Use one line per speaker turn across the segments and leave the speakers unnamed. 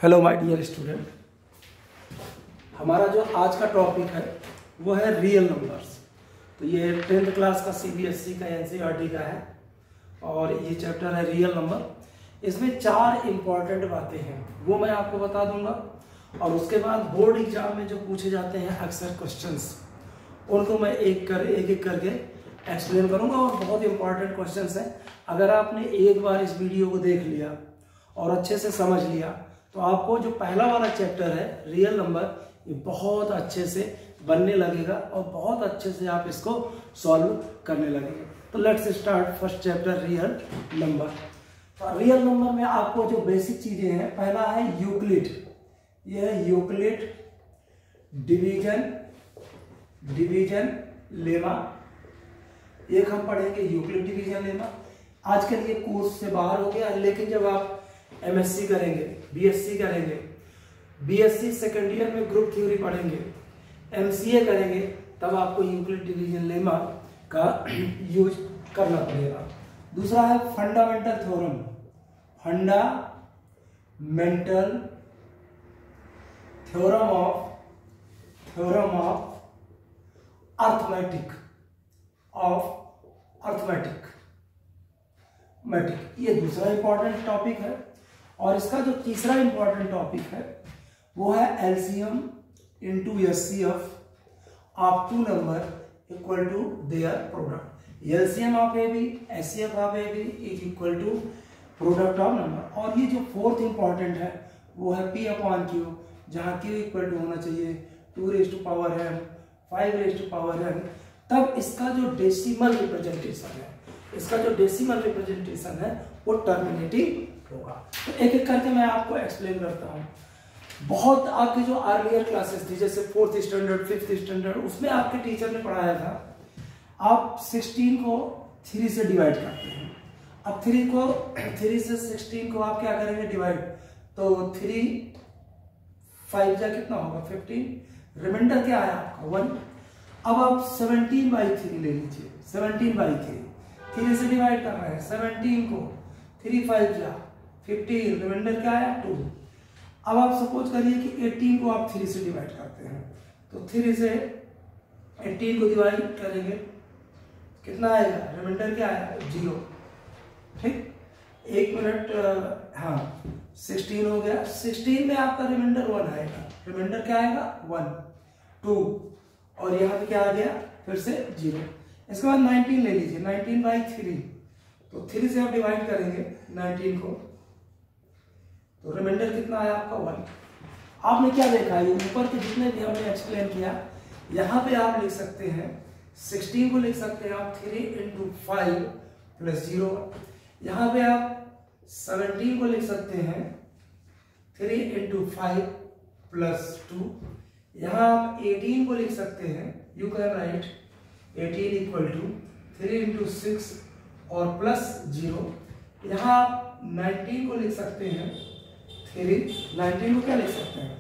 Hello my dear student, हमारा जो आज का टॉपिक है वो है रियल नंबर्स। तो ये 10th क्लास का सीबीएसई का एनसीईआरटी का है और ये चैप्टर है रियल नंबर। इसमें 4 इम्पॉर्टेंट बातें हैं वो मैं आपको बता दूंगा और उसके बाद बोर्ड एग्जाम में जो पूछे जाते हैं अक्सर क्वेश्चंस उनको मैं एक एक करके एक्सप्लेन करूंगा और बहुत इंपॉर्टेंट क्वेश्चंस हैं। अगर आपने एक बार इस वीडियो को देख लिया और अच्छे से समझ लिया तो आपको जो पहला वाला चैप्टर है रियल नंबर ये बहुत अच्छे से बनने लगेगा और बहुत अच्छे से आप इसको सॉल्व करने लगेंगे। तो let's start first chapter real number. तो रियल नंबर में आपको जो बेसिक चीजें हैं, पहला है यूक्लिड। यह है यूक्लिड डिवीजन लेमा। एक हम पढ़ेंगे यूक्लिड डिवीजन लेमा। आजकल ये कोर्स से बाहर हो गया है, लेकिन जब आप एमएससी करेंगे, बीएससी करेंगे, बीएससी सेकेंड ईयर में ग्रुप थ्योरी पढ़ेंगे, एमसीए करेंगे, तब आपको यूक्लिड डिवीजन लेमा का यूज करना पड़ेगा। दूसरा है fundamental theorem. Fundamental theorem of arithmetic. ये दूसरा इंपॉर्टेंट टॉपिक है। और इसका जो तीसरा इंपॉर्टेंट टॉपिक है वो है LCM into HCF of two number equal to their product. LCM of A B, HCF of A B is equal to product of number. और ये जो फोर्थ इंपॉर्टेंट है वो है पी अपॉन क्यू, जहां क्यू इक्वल टू होना चाहिए 2n, 5n। तब इसका जो डेसिमल रिप्रेजेंटेशन है वो टर्मिनेटिव होगा। तो एक एक करके मैं आपको एक्सप्लेन करता हूं। बहुत आपकी जो अर्लियर क्लासेस थी, जैसे 4th स्टैंडर्ड, 5th स्टैंडर्ड, उसमें आपके टीचर ने पढ़ाया था आप 16 को 3 से डिवाइड करते हैं। अब 3 से 16 को आप क्या करेंगे डिवाइड, तो 3 5 जा कितना होगा 15, रिमाइंडर क्या है आपका 1। अब आप 17/3 ले लीजिए। 17/3 3 से डिवाइड कर रहे हैं 17 को, 3 5 जा 15, रिमाइंडर क्या है 2। अब आप सपोज करिए कि 18 को आप 3 से डिवाइड करते हैं, तो 3 से 18 को डिवाइड करेंगे कितना आएगा, रिमाइंडर क्या आएगा 0। ठीक, 1 मिनट, हाँ 16 हो गया। 16 में आपका रिमाइंडर 1 आएगा। रिमाइंडर क्या आएगा 1 2, और यहाँ पे क्या आ गया फिर से 0। इसके बाद 19 ले लीजिए। 19/3, तो 3 से आप डिवाइड करेंगे 19 को, तो रिमाइंडर कितना आया आपका 1। आपने क्या देखा है, ऊपर के जितने भी हमने एक्सप्लेन किया, यहाँ पे आप लिख सकते हैं 16 को लिख सकते हैं आप 3 × 5 + 0। यहाँ पे आप 17 को लिख सकते हैं 3 × 5 + 2। यहाँ आप 18 को लिख सकते हैं, यू कैन राइट 18 = 3 × 6 और +0। यहाँ आप 19 को लिख सकते हैं 19 को क्या लिख सकते हैं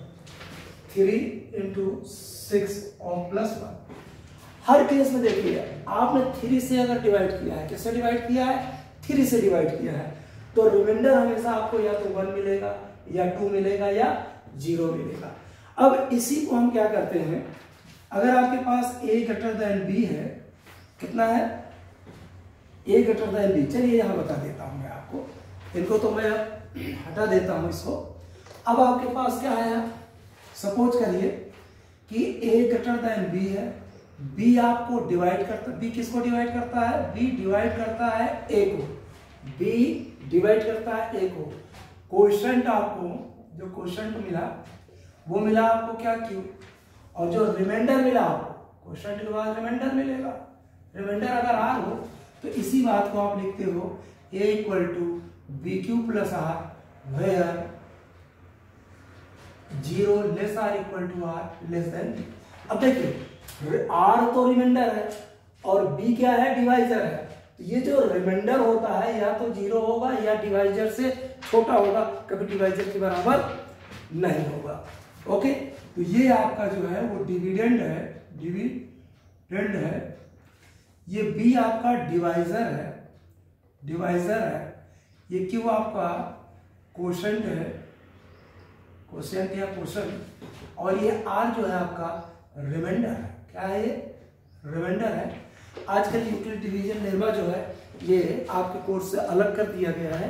3 × 6 और +1। हर केस में देखिए, आपने 3 से अगर डिवाइड किया है, किससे डिवाइड किया है 3 से डिवाइड किया है, तो रिमाइंडर हमेशा आपको या तो 1 मिलेगा या 2 मिलेगा या 0 मिलेगा। अब इसी को हम क्या करते हैं, अगर आपके पास a > b है, कितना है a > b, चलिए यहां बता देता हूं मैं आपको, इनको तो मैं हटा देता हूं इसको। अब आपके पास क्या है, सपोज करिए कि a > b है, b आपको डिवाइड करता, b किसको डिवाइड करता है, b डिवाइड करता है a को, b डिवाइड करता है a को। कोएफिशिएंट आपको जो कोएफिशिएंट मिला वो मिला आपको क्या q, और जो रिमाइंडर मिला आपको, कोएफिशिएंट के बाद रिमाइंडर मिलेगा। रिमाइंडर अगर r हो तो इसी बात को आप लिखते हो a = bq + r where 0 r r b। अब देखिए r तो रिमाइंडर है और b क्या है, डिवाइजर है। तो ये जो रिमाइंडर होता है या तो 0 होगा या डिवाइजर से छोटा होगा, कभी डिवाइजर के बराबर नहीं होगा। ओके, तो ये आपका जो है वो डिविडेंड है, ये b आपका डिवाइजर है, ये q आपका कोएफिशिएंट है, क्वोशिएंट या क्वोशन, और ये r जो है आपका रिमाइंडर है। क्या है ये? रिमाइंडर है। आजकल यूक्लिड डिवीजन लेमा जो है ये आपके कोर्स से अलग कर दिया गया है,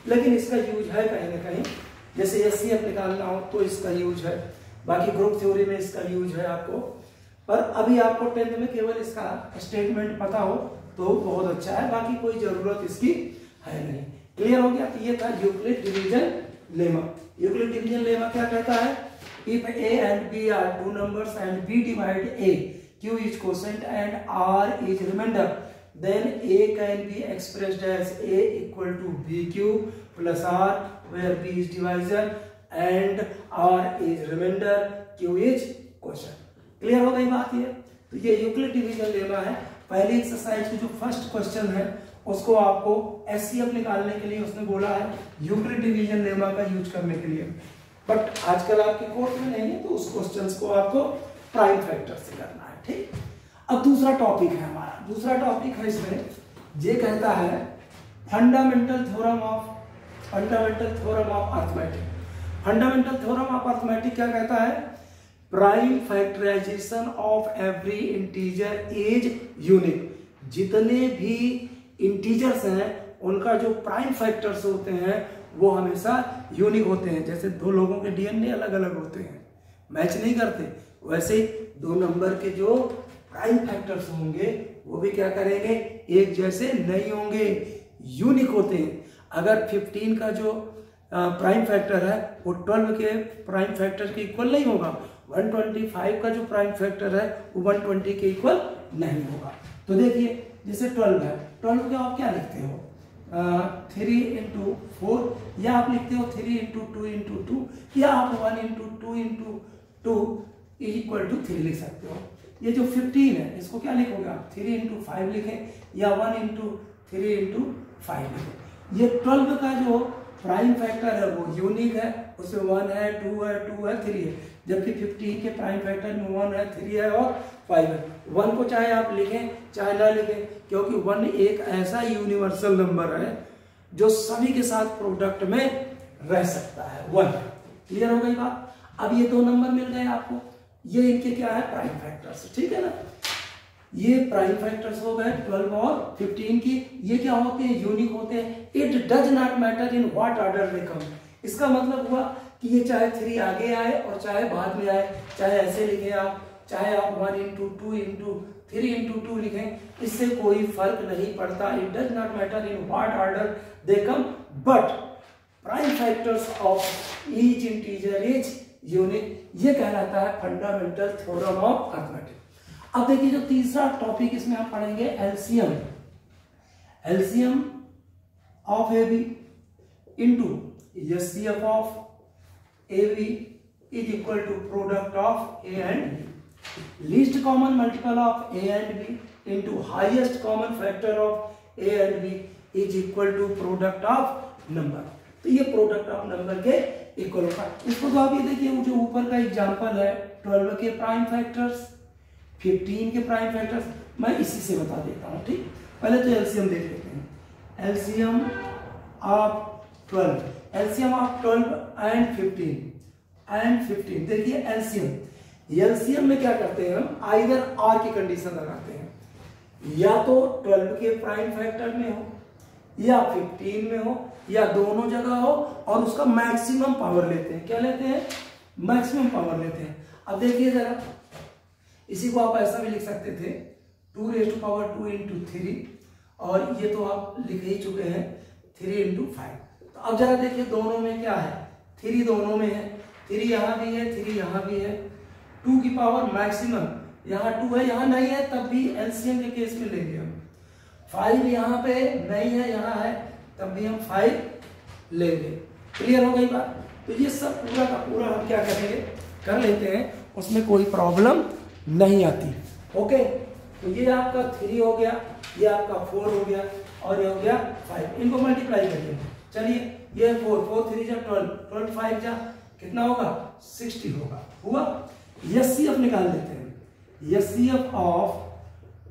लेकिन इसका यूज है कहीं ना कहीं। जैसे एचसीएफ निकालना हो तो इसका यूज है, बाकी ग्रुप थ्योरी में इसका यूज है आपको। पर अभी आपको 10th में केवल इसका स्टेटमेंट पता हो तो बहुत अच्छा है, बाकी कोई जरूरत इसकी है नहीं। क्लियर हो गया? तो ये था Euclid division lemma. Euclid division lemma क्या कहता है? If a and b are two numbers and b divide a, q is quotient and r is remainder, then a can be expressed as a equal to bq plus r, where b is divisor and r is remainder, q is quotient। Clear हो गई बात ये? तो ये Euclid division lemma है। पहली exercise की जो फर्स्ट क्वेश्चन है उसको आपको एचसीएफ निकालने के लिए उसने बोला है यूक्लिड डिवीजन लेमा का यूज करने के लिए, बट आजकल आपके कोर्स में नहीं है तो उस क्वेश्चंस को आपको प्राइम फैक्टर से करना है। ठीक, अब दूसरा टॉपिक है हमारा। दूसरा टॉपिक है इसमें ये कहता है fundamental theorem of arithmetic. Fundamental theorem of arithmetic क्या कहता है? Prime factorisation of every integer is unique. जितने भी इंटीजर्स हैं उनका जो प्राइम फैक्टर्स होते हैं वो हमेशा यूनिक होते हैं। जैसे दो लोगों के डीएनए अलग अलग होते हैं, मैच नहीं करते, वैसे दो नंबर के जो प्राइम फैक्टर्स होंगे वो भी क्या करेंगे? एक जैसे नहीं होंगे, यूनिक होते हैं। अगर 15 का जो प्राइम फैक्टर है वो 12 के प्राइम फैक्टर के इक्वल नहीं होगा, 125 का जो प्राइम फैक्टर है वो 120 के इक्वल नहीं होगा। तो देखिए जैसे 12 है, 12 का आप क्या लिखते हो? 3 into 4, या आप लिखते हो 3 into 2 into 2, या आप 1 into 2 into 2 इक्वल टू 3 लिख सकते हो। ये जो 15 है इसको क्या लिखोगे आप? 3 into 5 लिखें, या 1 into 3 into 5 लिखें। ये 12 का जो प्राइम फैक्टर है वो यूनिक है, उसमें 1 है, 2 है, 2 है, 3 है, जबकि 15 के प्राइम फैक्टर में 1 है, 3 है और 5 है। 1 को चाहे आप लिखें चाहे ना लिखें, क्योंकि 1 एक ऐसा यूनिवर्सल नंबर है जो सभी के साथ प्रोडक्ट में रह सकता है। 1 क्लियर हो गई बात? अब ये दो नंबर मिल गए आपको, ये इनके क्या है? Prime factors. ठीक है ना? ये प्राइम फैक्टर्स हो गए 12 और 15 की। ये क्या होते हैं? यूनिक होते हैं। It does not matter in what order they come. इसका मतलब हुआ कि ये चाहे 3 आगे आए और चाहे बाद में आए, चाहे ऐसे लिखे आप, चाहे आप 1 into 2 into 3 into 2 लिखें, इससे कोई फर्क नहीं पड़ता। It does not matter in what order they come, but prime factors of each integer is unique. ये कहलाता है फंडामेंटल थ्योरम ऑफ अर्थमेटिक। अब देखिए जो तीसरा टॉपिक इसमें हम पढ़ेंगे LCM. LCM of A B into HCF of A B is equal to product of A and B. Least common multiple of A and B into highest common factor of A and B is equal to product of number. तो ये product of number के इक्वल होगा। इसको तो आप ये देखिए जो ऊपर का एग्जांपल है 12 के प्राइम फैक्टर्स, 15 के प्राइम फैक्टर्स, मैं इसी से बता देता हूँ। ठीक, पहले तो एलसीएम देख लेते हैं। LCM of 12, LCM of 12 and 15 देखिए एलसीएम में क्या करते हैं हम? आइदर आर की कंडीशन लगाते हैं, या तो 12 के प्राइम फैक्टर में हो या 15 में हो या दोनों जगह हो, और उसका मैक्सिमम पावर लेते हैं। क्या लेते हैं? मैक्सिमम पावर लेते हैं। अब देखिए जरा, इसी को आप ऐसा भी लिख सकते थे 2 raised to power 2 into 3, और ये तो आप लिख ही चुके हैं 3 into 5। तो अब जरा देखिए दोनों में क्या है? 3 दोनों में है, 3 यहाँ भी है, 3 यहाँ भी है। 2 की पावर मैक्सिमम, यहाँ 2 है, यहाँ नहीं है, तब भी एलसीएम के केस में लेंगे हम। 5 यहाँ पे नहीं है, यहाँ है, तब भी हम 5 लेंगे। क्लियर हो गई बात? तो ये सब पूरा का पूरा हम क्या करेंगे? कर लेते हैं, उसमें कोई प्रॉब्लम नहीं आती। ओके, तो ये आपका 3 हो गया, ये आपका 4 हो गया, और ये हो गया 5। इनको मल्टीप्लाई करिए। चलिए ये 4 3 जा 12, 12 5 जा कितना होगा? 60 होगा। हुआ? एचसीएफ निकाल लेते हैं। HCF of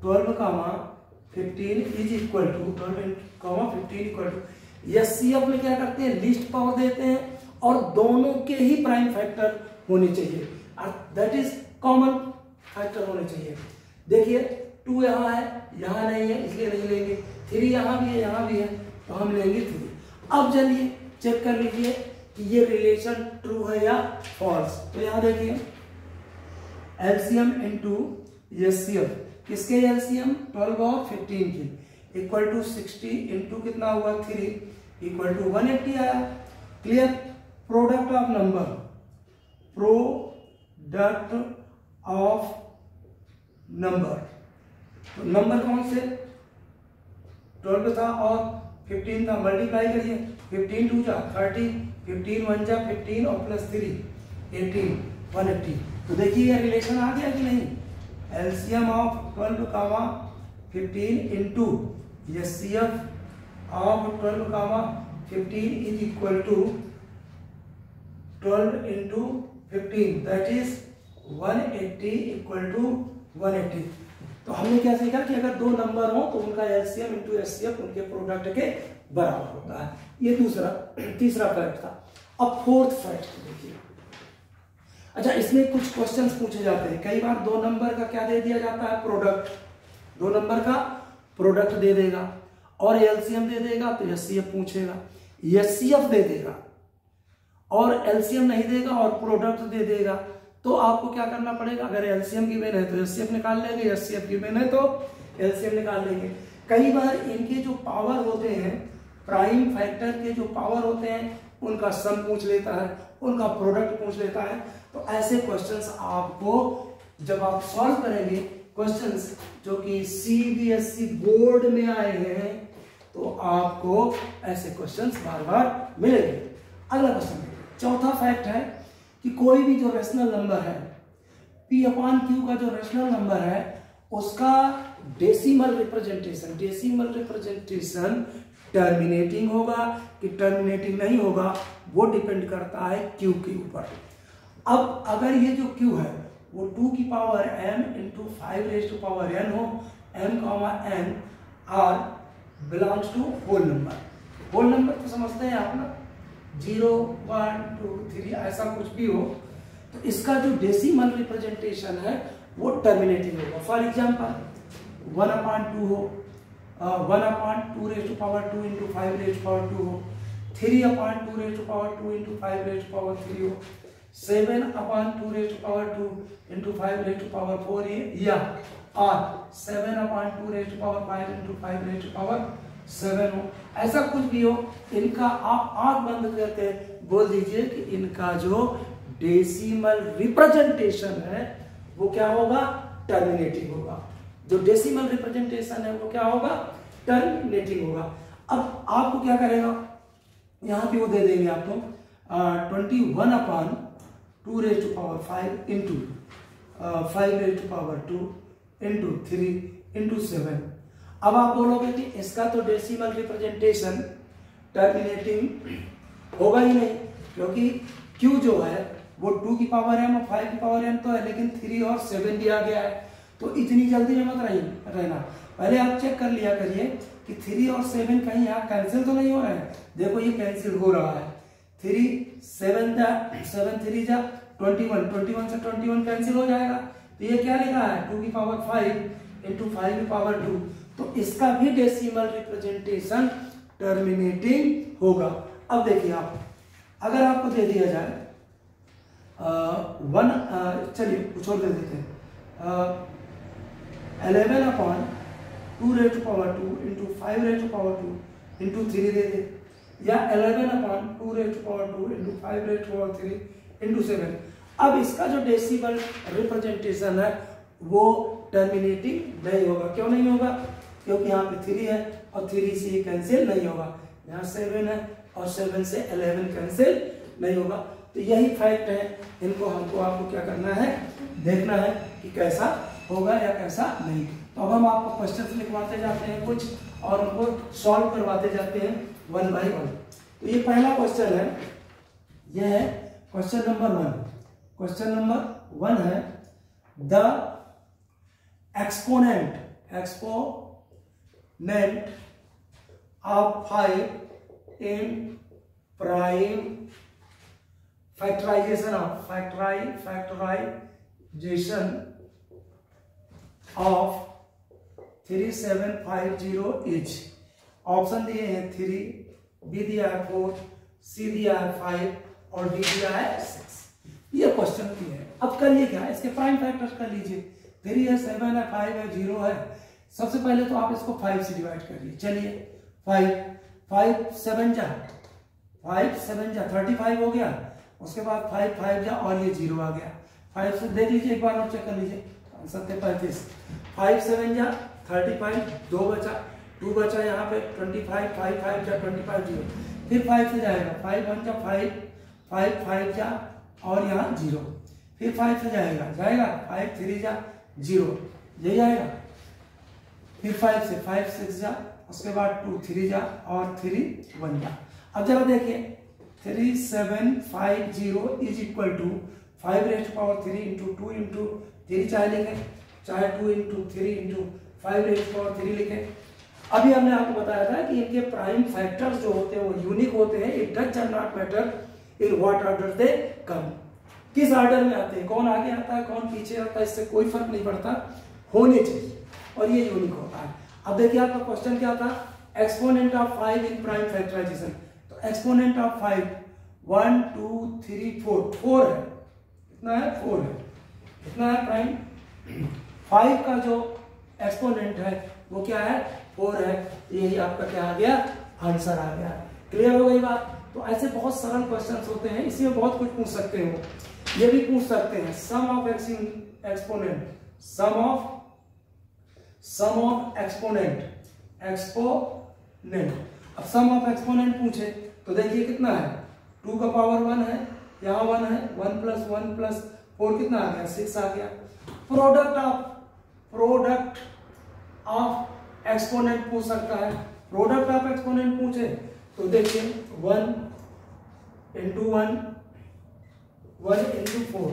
12, 15 is equal to 12, 15 equal to. HCF में क्या करते हैं? लीस्ट पावर देते हैं और दोनों के ही प्राइम फैक्टर होने चाहिए, दैट इज कॉमन फैक्टर होने चाहिए। देखिए 2 यहाँ है, यहाँ नहीं है, इसलिए नहीं लेंगे। 3 यहाँ भी है, यहाँ भी है, तो हम लेंगे 3। अब चलिए चेक कर लीजिए कि ये रिलेशन ट्रू है या फॉल्स। तो यहाँ देखिए एलसीएम इनटू एचसीएफ, किसके एलसीएम 12 और 15 की, इक्वल टू 60 इंटू कितना हुआ 3 इक्वल टू 180 आया। Clear. Product of number, product of number, तो नंबर कौन से 12 था और 15 था, मल्टीप्लाई करिए, 15 2 जा 30, 15 1 जा 15 और प्लस 3 18 180। तो देखिए ये रिलेशन आ गया कि नहीं, LCM of 12 15 into HCF of 12 15 is equal to 12 into 15, that is 180 equal to 180। तो हमने क्या सीखा कि अगर दो नंबर हो तो उनका एलसीएम इंटू एचसीएफ उनके प्रोडक्ट के बराबर होता है। ये तीसरा फैक्ट था। अब फोर्थ फैक्ट देखिए। अच्छा, इसमें कुछ क्वेश्चंस पूछे जाते हैं। कई बार दो नंबर का क्या दे दिया जाता है, प्रोडक्ट, दो नंबर का प्रोडक्ट दे देगा और एलसीएम दे देगा, तो एचसीएफ पूछेगा। एचसीएफ दे देगा और एलसीएम नहीं देगा और प्रोडक्ट दे देगा, तो आपको क्या करना पड़ेगा, अगर एलसीएम गिवन है तो एचसीएफ निकाल लेंगे, एचसीएफ गिवन है तो एलसीएम निकाल लेंगे। कई बार इनके जो पावर होते हैं, प्राइम फैक्टर के जो पावर होते हैं, उनका सम पूछ लेता है, उनका प्रोडक्ट पूछ लेता है। तो ऐसे क्वेश्चंस आपको जब आप सॉल्व करेंगे, क्वेश्चंस जो कि सीबीएसई बोर्ड में आए हैं, तो आपको ऐसे क्वेश्चंस बार बार मिलेंगे। अगला क्वेश्चन, चौथा फैक्ट है कि कोई भी जो रेशनल नंबर है, P अपॉन Q का जो रेशनल नंबर है, उसका डेसिमल रिप्रेजेंटेशन टर्मिनेटिंग होगा कि टर्मिनेटिंग नहीं होगा, वो डिपेंड करता है Q के ऊपर। अब अगर ये जो Q है वो 2 की power m into 5 raise to power n हो, m n are belongs to whole number. Whole number तो समझते हैं आप ना, 0 1 2 3 ऐसा कुछ भी हो, तो इसका जो डेसिमल रिप्रेजेंटेशन है वो टर्मिनेटिंग होगा। फॉर एग्जांपल 1/2 हो, 1/2 raise to power 2 into 5 raise to power 2 हो, 3/2 raise to power 2 into 5 raise to power 3 हो, 7/2 raise to power 2 into 5 raise to power 4 या और 7/2 raise to power 5 into 5 raise to power 7 हो। ऐसा कुछ भी हो, इनका आप आंख बंद करके बोल दीजिए कि इनका जो डेसिमल रिप्रेजेंटेशन है वो क्या होगा, टर्मिनेटिंग होगा। जो डेसिमल रिप्रेजेंटेशन है वो क्या होगा, टर्मिनेटिंग होगा। अब आपको क्या करेगा, यहां भी वो दे देंगे आपको 21/2 raise to power 5 into 5 raise to power 2 into 3 into 7। अब आप बोलोगे कि इसका तो डेसिमल रिप्रेजेंटेशन टर्मिनेटिंग होगा ही नहीं, क्योंकि Q जो है वो 2 की पावर m और 5 की पावर n तो है, लेकिन 3 और 7 दिया गया है। तो इतनी जल्दी में मत रहना, पहले आप चेक कर लिया करिए कि 3 और 7 कहीं यहाँ कैंसिल तो नहीं हो रहा है। देखो ये कैंसिल हो रहा है, 3 7 3 जा 21 से 21 कैंसिल हो जाएगा। तो ये क्या लिखा है, 2 की पावर 5 इंटू 5 की पावर 2, तो इसका भी डेसिमल रिप्रेजेंटेशन टर्मिनेटिंग होगा। अब देखिए आप, अगर आपको दे दिया जाए चलिए कुछ और दे देते हैं, 11/2 raise to power 2 into 5 raise to power 2 into 3 दे दे, या 11/2 raise to power 2 into 5 raise to power 3 into 7। अब इसका जो डेसिमल रिप्रेजेंटेशन है वो टर्मिनेटिंग नहीं होगा। क्यों नहीं होगा, क्योंकि यहाँ पे 3 है और 3 से कैंसिल नहीं होगा, यहाँ 7 है और 7 से 11 कैंसिल नहीं होगा। तो यही फैक्ट है, इनको आपको क्या करना है, देखना है कि कैसा होगा या कैसा नहीं। तो अब हम आपको क्वेश्चन लिखवाते जाते हैं कुछ और उनको सॉल्व करवाते जाते हैं 1 बाय 1। तो ये पहला क्वेश्चन है, यह है क्वेश्चन नंबर 1। क्वेश्चन नंबर 1 है, the exponent of 5 in prime factorisation of 3750 is, option दिए हैं 3, बी दिया है 4, सी दिया है 5 और डी दिया है 6। ये क्वेश्चन दिए हैं। अब करिए क्या, इसके प्राइम फैक्टर्स कर लीजिए। 3 है, 7 है, 5 है, 0 है। सबसे पहले तो आप इसको 5 से डिवाइड करिए। चलिए 5 7 जा 35 हो गया। उसके बाद 5 जा और ये 0 आ गया। 5 से देख लीजिए एक बार और चेक कर लीजिए, आंसर थे 35। 5 7 जा 35, 2 बचा, 2 बचा यहाँ पे 25, 5 जा 25, 0। फिर 5 से जाएगा, 5 1 जा 5 जा और यहाँ 0। फिर 5 से जाएगा 5 3 जा 0, यही आएगा। फिर 5 से 5 6 जा, उसके बाद 2 3 जा और 3 1 जा। अब जरा देखिए 3750 is equal to 5 raise to power 3 into 2 into 3 चाहे लिखें, चाहे 2 into 3 into 5 raise to power 3 लिखें। अभी हमने आपको बताया था कि इनके प्राइम फैक्टर्स जो होते हैं वो यूनिक होते हैं। It does not matter in what order they come, किस ऑर्डर में आते हैं, कौन आगे आता है कौन पीछे आता है, इससे कोई फर्क नहीं पड़ता, होने चाहिए और ये यूनिक होता है। अब देखिए आपका क्वेश्चन क्या था, exponent of 5 in prime factorisation. तो एक्सपोनेंट ऑफ 5 1 2 3 4 है, कितना है 4 है, कितना है प्राइम 5 का जो एक्सपोनेंट है वो क्या है 4 है। यही आपका क्या आ गया, आंसर आ गया। क्लियर हो गई बात। तो ऐसे बहुत सरल क्वेश्चंस होते हैं, इसी में बहुत कुछ पूछ सकते हो। ये भी पूछ सकते हैं sum of exponent, sum of exponent. अब सम ऑफ एक्सपोनेंट पूछे तो देखिए कितना है, 2 का पावर 1 है, यहाँ 1 है, 1 + 1 + 4 कितना आ गया 6 आ गया। प्रोडक्ट ऑफ एक्सपोनेंट पूछ सकता है। प्रोडक्ट ऑफ एक्सपोनेंट पूछे तो देखिए 1 × 1 × 4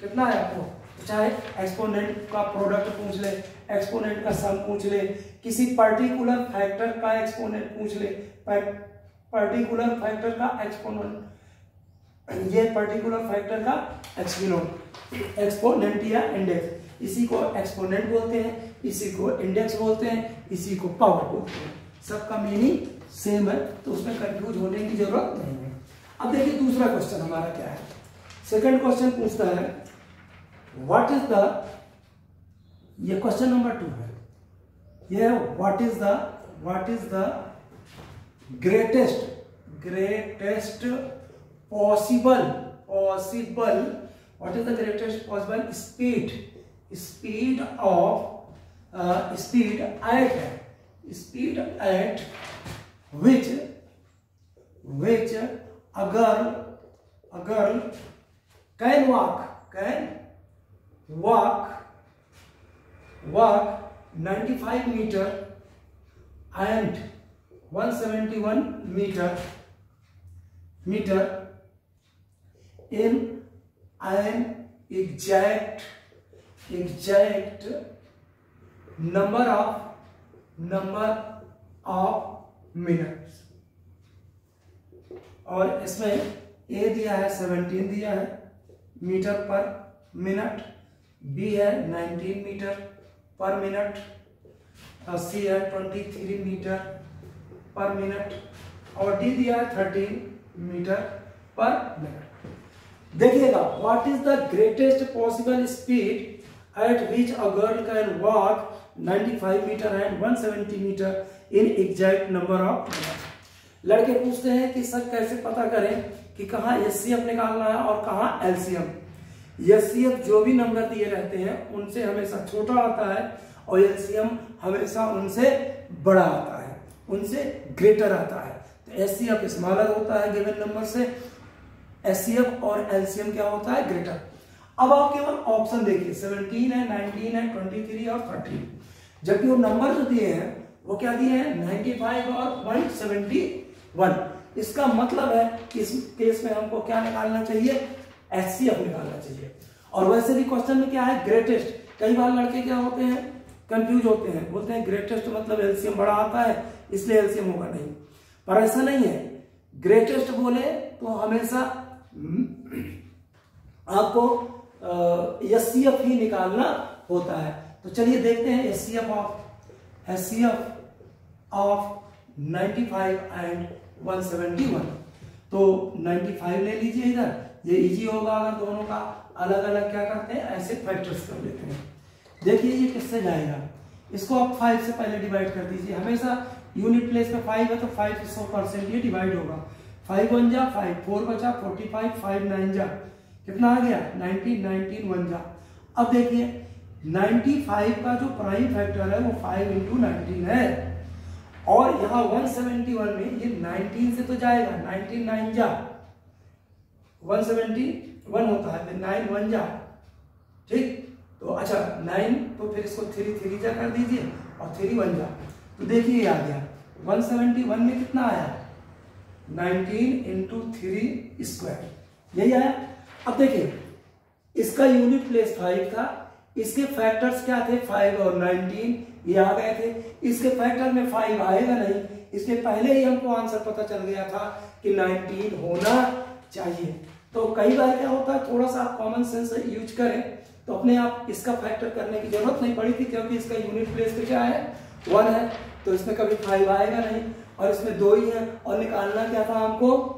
कितना है आपको, चाहे एक्सपोनेंट का प्रोडक्ट पूछ ले, एक्सपोनेंट का सम पूछ ले, किसी पर्टिकुलर फैक्टर का एक्सपोनेंट पूछ ले, पर्टिकुलर फैक्टर का एक्सपोनेंट, ये पर्टिकुलर फैक्टर का एक्सपोनेंट या इंडेक्स, इसी को एक्सपोनेंट बोलते हैं, इसी को इंडेक्स बोलते हैं, इसी को पावर बोलते हैं। सबका मीनिंग सेम है, तो उसमें कंफ्यूज होने की जरूरत नहीं है। अब देखिए दूसरा क्वेश्चन हमारा क्या है। सेकंड क्वेश्चन पूछता है व्हाट इज द, ये क्वेश्चन नंबर 2 है, ये what is the greatest possible what is the greatest possible speed at which a girl can walk 95 meter and 171 meter in an exact number of minutes। और इसमें ए दिया है 17 दिया है metre per minute, B है 19 metre per minute, सी है 23 metre per minute और D दिया है 13 मीटर पर मिनट। देखिएगा what is the greatest possible speed at which a girl can walk 95 meter and 170 meter in exact number of minutes। लड़के पूछते हैं कि सर कैसे पता करें कि कहाँ एचसीएफ निकालना है और कहाँ एलसीएम। एचसीएफ जो भी नंबर दिए रहते हैं उनसे हमेशा छोटा आता है और एलसीएम हमेशा उनसे बड़ा आता है, उनसे ग्रेटर आता है। तो एचसीएफ स्मॉलर होता है गिवन नंबर से, एचसीएफ और एलसीएम क्या होता है ग्रेटर। अब आप केवल ऑप्शन देखिए 17 है, 19 है, 23 और 13, जबकि वो नंबर जो दिए हैं वो क्या दिए हैं 95 और 171। इसका मतलब है कि इस केस में हमको क्या निकालना चाहिए, एचसीएफ निकालना चाहिए। और वैसे भी क्वेश्चन में क्या है ग्रेटेस्ट, कई बार लड़के क्या होते हैं कंफ्यूज होते हैं, बोलते हैं ग्रेटेस्ट मतलब एलसीएम बड़ा आता है इसलिए एलसीएम होगा, नहीं, पर ऐसा नहीं है। ग्रेटेस्ट बोले तो हमेशा आपको HCF ही निकालना होता है। तो चलिए देखते हैं HCF ऑफ 95 एंड 171। तो 95 ले लीजिए इधर, ये इजी होगा अगर दोनों का अलग अलग क्या करते हैं ऐसे फैक्टर्स कर लेते हैं। देखिए ये किससे जाएगा, इसको आप 5 से पहले डिवाइड कर दीजिए। हमेशा यूनिट प्लेस में 5 है तो 5 से 100% ये डिवाइड होगा। 5 1 जा 5, 4 बचा 45, 5 9 जा कितना आ गया 90, 19 1 जा। अब देखिए 95 का जो प्राइम फैक्टर है वो 5 × 19 है, और यहाँ 171 में ये 19 से तो जाएगा, 19 9 जा 171 होता है, फिर 9 1 जा, ठीक। तो अच्छा 9, तो फिर इसको 3 3 जा कर दीजिए और 3 1 जा। तो देखिए आ गया 171 में कितना आया 19 × 3 स्क्वायर, यही आया। अब देखिए इसका यूनिट प्लेस 5 था, इसके फैक्टर्स क्या थे 5 और 19, ये आ गए थे। इसके फैक्टर में 5 आएगा नहीं, इसके पहले ही हमको आंसर पता चल गया था कि 19 होना चाहिए। तो कई बार क्या होता है थोड़ा सा आप कॉमन सेंस यूज करें तो अपने आप इसका फैक्टर करने की जरूरत नहीं पड़ी थी, क्योंकि इसका यूनिट प्लेस पे क्या है 1 है, तो इसमें कभी 5 आएगा नहीं, और इसमें 2 ही है, और निकालना क्या था हमको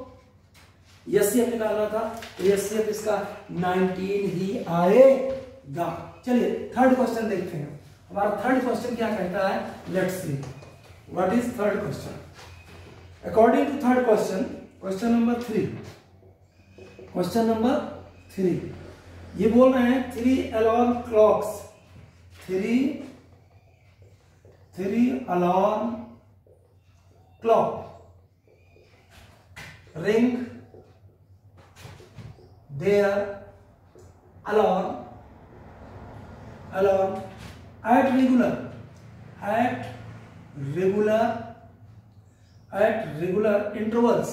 HCF निकालना था, तो HCF इसका 19 ही आएगा। चलिए थर्ड क्वेश्चन देखते हैं। हमारा थर्ड क्वेश्चन क्या कहता है, let's see what is third question. According to third question, question number 3, ये बोल रहे हैं 3 alarm clocks, 3 alarm clock ring their alarm at regular intervals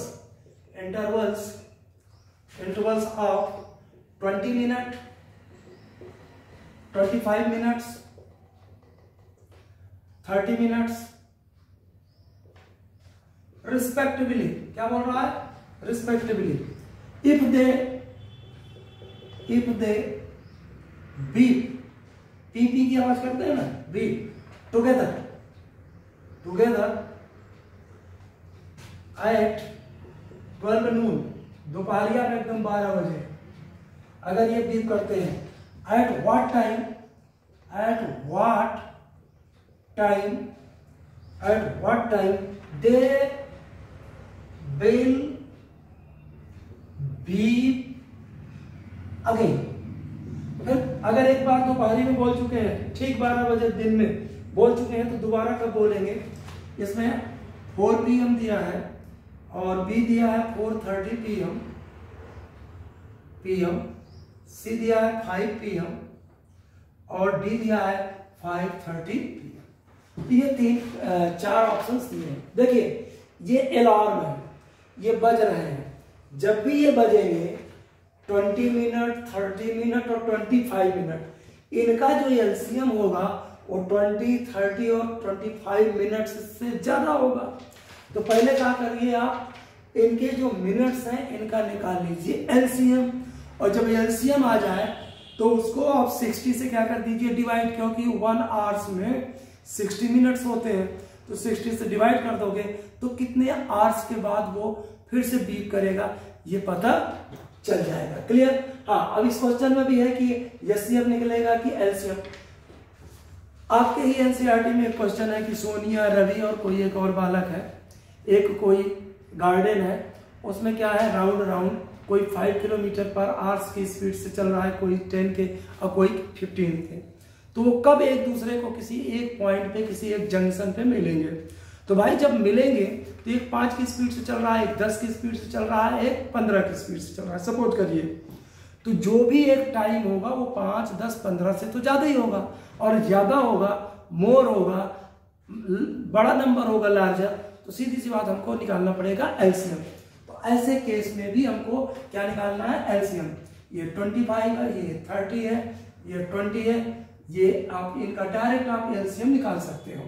of 20 minutes, 25 minutes, 30 minutes respectively। क्या बोल रहा है, respectively, if they beep, P की आवाज करते हैं ना, beep together at 12 noon, दोपहरिया में एकदम 12 बजे अगर ये बीप करते हैं, at what time they will beep again. फिर अगर एक बार दोपहरी में बोल चुके हैं, ठीक 12 बजे दिन में बोल चुके हैं, तो दोबारा कब बोलेंगे। इसमें 4 PM दिया है और B दिया है 4:30 PM, C दिया है 5 PM और D दिया है 5:30 PM। ये 4 ऑप्शंस दिए हैं। देखिए ये अलार्म है, ये बज रहे हैं, जब भी ये बजेंगे 20 मिनट, 30 मिनट और 25 मिनट, इनका जो एलसीएम होगा वो 20, 30 और 25 मिनट से ज्यादा होगा। तो पहले क्या करिए आप, इनके जो मिनट्स हैं इनका निकाल लीजिए एलसीएम, और जब एलसीएम आ जाए तो उसको आप 60 से क्या कर दीजिए डिवाइड, क्योंकि 1 आवर्स में 60 मिनट्स होते हैं, तो 60 से डिवाइड कर दोगे तो कितने आवर्स के बाद वो फिर से बीप करेगा ये पता चल जाएगा। क्लियर। हाँ, अब इस क्वेश्चन में भी है कि एचसीएफ निकलेगा कि एलसीएम। आपके ही एनसीईआरटी में एक क्वेश्चन है कि सोनिया, रवि और कोई एक और बालक है, एक कोई गार्डन है, उसमें क्या है राउंड कोई 5 किलोमीटर पर आवर्स की स्पीड से चल रहा है, कोई 10 के और कोई 15 के। तो वो कब एक दूसरे को किसी एक पॉइंट पे, किसी एक जंक्शन पे मिलेंगे। तो भाई जब मिलेंगे तो एक 5 की स्पीड से चल रहा है, एक 10 की स्पीड से चल रहा है, एक 15 की स्पीड से चल रहा है, सपोज करिए। तो जो भी एक टाइम होगा वो 5, 10, 15 से तो ज्यादा ही होगा, और ज्यादा होगा, मोर होगा, बड़ा नंबर होगा, लार्जर, तो सीधी सी बात हमको निकालना पड़ेगा एलसीएम। तो ऐसे केस में भी हमको क्या निकालना है, एलसीएम। ये 25 है, ये 30 है, ये 20 है, ये आप इनका डायरेक्ट आप एलसीएम निकाल सकते हो।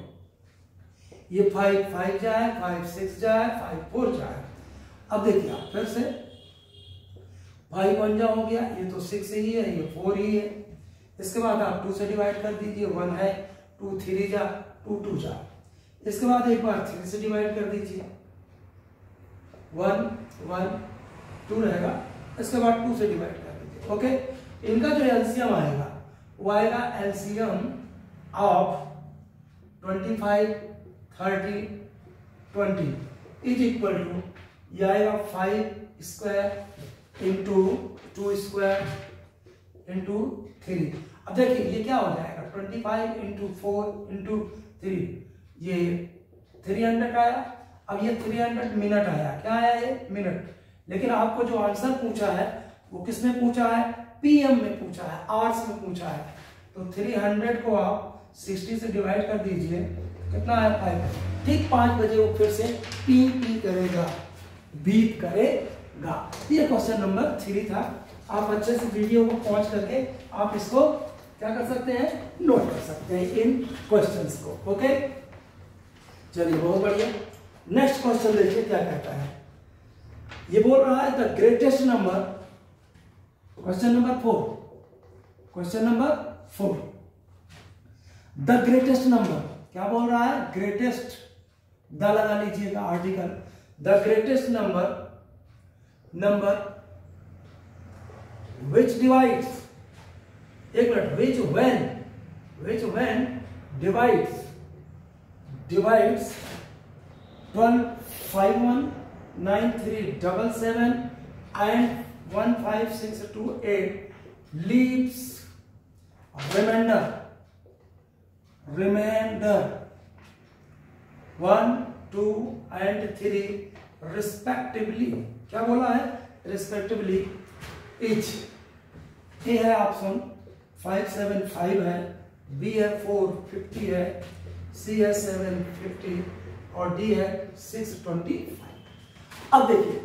ये 5 जाए, 5 6 जाए, 5 4 जाए। अब देखिए आप फिर से 5 1 जा हो गया, ये तो 6 ही है, ये 4 ही है। इसके बाद आप 2 से डिवाइड कर दीजिए, 1 है, 2 3 जा, 2 2 जा। इसके बाद एक बार 3 से डिवाइड कर दीजिए, 1 1 2 रहेगा। इसके बाद 2 से डिवाइड कर दीजिए। ओके, इनका जो एलसीएम आएगा वो आएगा LCM of 25 30 20 is equal to, ये आएगा 5 स्क्वायर इंटू 2 स्क्वायर इंटू 3। अब देखिए ये क्या हो जाएगा, 25 इंटू 4 इंटू 3, ये 300 आया। अब ये 300 मिनट आया, क्या आया ये मिनट। लेकिन आपको जो आंसर पूछा है वो किसमें पूछा है, पीएम में पूछा है, आवर्स में पूछा है। तो 300 को आप 60 से डिवाइड कर दीजिए, कितना है 5। ठीक 5 बजे वो फिर से पी पी करेगा, बीप करेगा। ये क्वेश्चन नंबर 3 था। आप अच्छे से वीडियो को पहुंच करके आप इसको क्या कर सकते हैं, नोट कर सकते हैं इन क्वेश्चंस को। ओके, चलिए बहुत बढ़िया। नेक्स्ट क्वेश्चन देखिए क्या कहता है। ये बोल रहा है the greatest number, question number 4, question number 4, the greatest number क्या बोल रहा है, ग्रेटेस्ट, द लगा लीजिएगा article, the greatest number which divides, एक minute, which when divides 12 51 9377 and 15628 leaves remainder 1 2 and 3 respectively। क्या बोला है, respectively each। ए है ऑप्शन 575 है, बी है 450 है, सी है 750 और डी है 625। अब देखिए